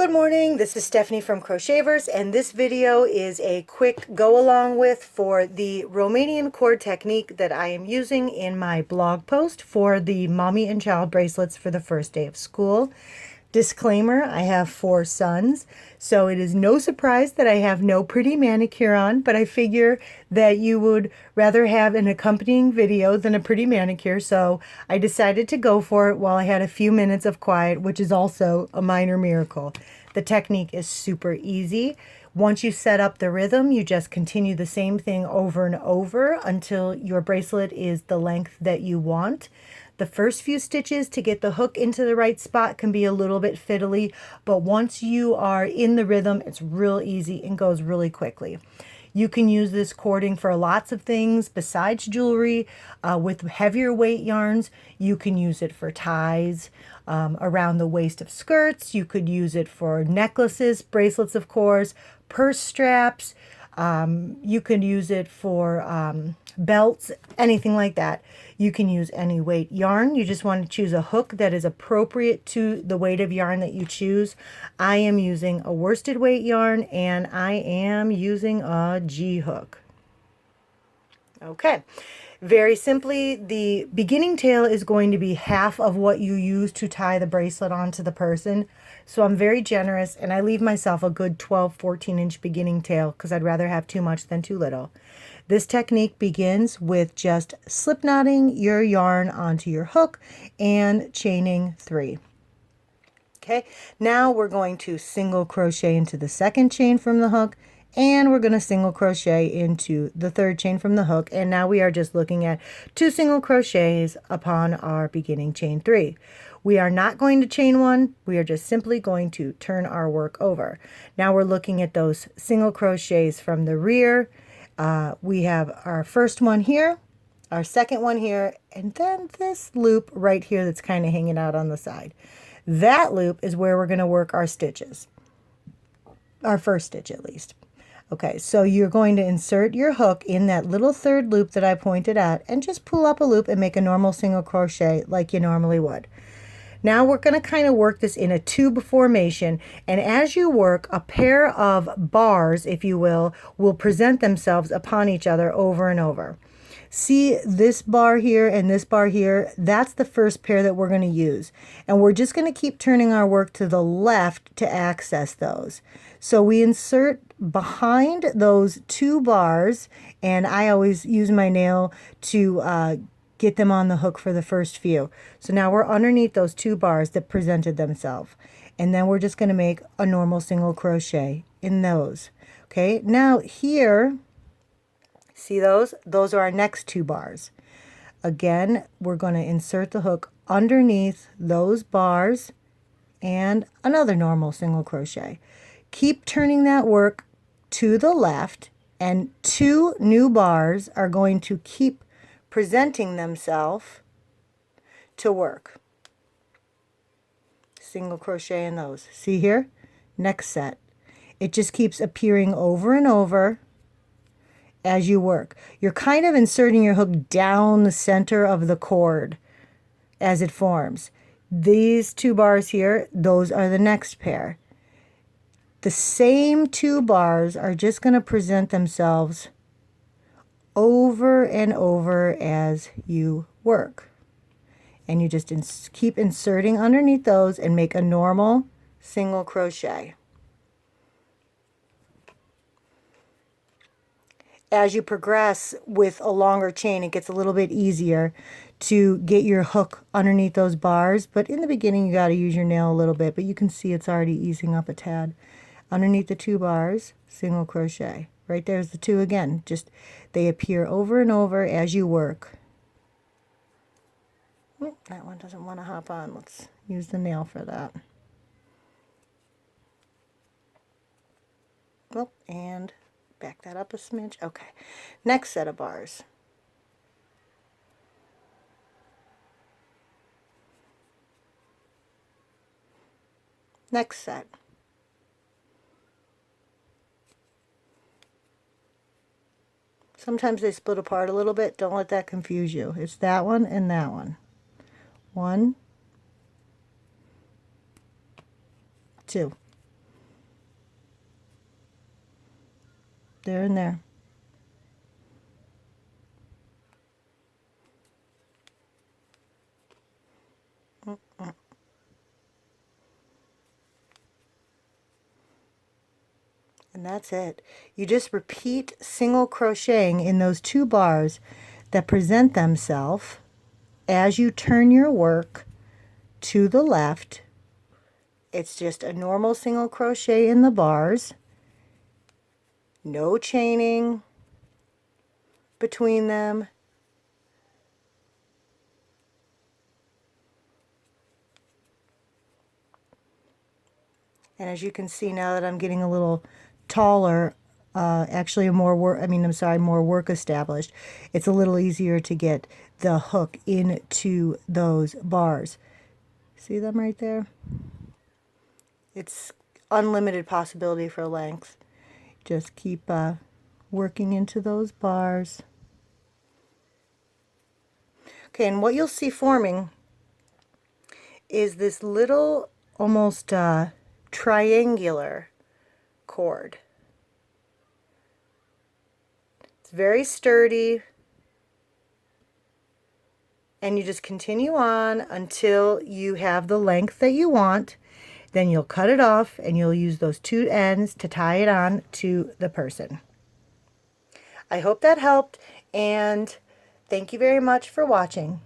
Good morning, this is Stephanie from Crochetverse, and this video is a quick go along with for the Romanian cord technique that I am using in my blog post for the mommy and child bracelets for the first day of school. Disclaimer, I have 4 sons, so it is no surprise that I have no pretty manicure on, but I figure that you would rather have an accompanying video than a pretty manicure, so I decided to go for it while I had a few minutes of quiet, which is also a minor miracle. The technique is super easy. Once you set up the rhythm, you just continue the same thing over and over until your bracelet is the length that you want. The first few stitches to get the hook into the right spot can be a little bit fiddly, but once you are in the rhythm, it's real easy and goes really quickly. You can use this cording for lots of things besides jewelry. With heavier weight yarns, you can use it for ties around the waist of skirts. You could use it for necklaces, bracelets, of course, purse straps. You could use it for belts, anything like that. You can use any weight yarn. You just want to choose a hook that is appropriate to the weight of yarn that you choose. I am using a worsted weight yarn and I am using a G hook. Okay. Very simply, the beginning tail is going to be half of what you use to tie the bracelet onto the person. So I'm very generous and I leave myself a good 12-14 inch beginning tail because I'd rather have too much than too little. This technique begins with just slip knotting your yarn onto your hook and chaining 3. Okay, now we're going to single crochet into the second chain from the hook, and we're going to single crochet into the third chain from the hook, and now we are just looking at 2 single crochets upon our beginning chain 3. We are not going to chain 1, we are just simply going to turn our work over. Now we're looking at those single crochets from the rear. We have our first one here, our second one here, and then this loop right here that's kind of hanging out on the side. That loop is where we're going to work our stitches, our first stitch at least. Okay, so you're going to insert your hook in that little third loop that I pointed at and just pull up a loop and make a normal single crochet like you normally would. Now we're going to kind of work this in a tube formation, and as you work, a pair of bars, if you will present themselves upon each other over and over. See this bar here and this bar here? That's the first pair that we're going to use. And we're just going to keep turning our work to the left to access those. So we insert behind those 2 bars, and I always use my nail to get them on the hook for the first few. So now we're underneath those 2 bars that presented themselves. And then we're just going to make a normal single crochet in those. Okay, now here, see those? Those are our next 2 bars. Again, we're going to insert the hook underneath those bars and another normal single crochet. Keep turning that work to the left, and 2 new bars are going to keep presenting themselves to work. Single crochet in those. See here? Next set. It just keeps appearing over and over as you work. You're kind of inserting your hook down the center of the cord as it forms. These 2 bars here, those are the next pair. The same 2 bars are just going to present themselves over and over as you work. And you just keep inserting underneath those and make a normal single crochet. As you progress with a longer chain, it gets a little bit easier to get your hook underneath those bars, but in the beginning you got to use your nail a little bit, but you can see it's already easing up a tad. Underneath the 2 bars, single crochet. Right there's the 2 again. Just they appear over and over as you work. Oh, that one doesn't want to hop on. Let's use the nail for that. Oh, and back that up a smidge. Okay, next set of bars. Next set. Sometimes they split apart a little bit. Don't let that confuse you. It's that one and that one. 1, 2. there and there. And that's it. You just repeat single crocheting in those 2 bars that present themselves as you turn your work to the left. It's just a normal single crochet in the bars, no chaining between them. And as you can see, now that I'm getting a little taller, actually more work established, it's a little easier to get the hook into those bars. See them right there? It's unlimited possibility for length. Just keep working into those bars. Okay, and what you'll see forming is this little almost triangular cord. It's very sturdy, and you just continue on until you have the length that you want. Then you'll cut it off and you'll use those 2 ends to tie it on to the person. I hope that helped, and thank you very much for watching.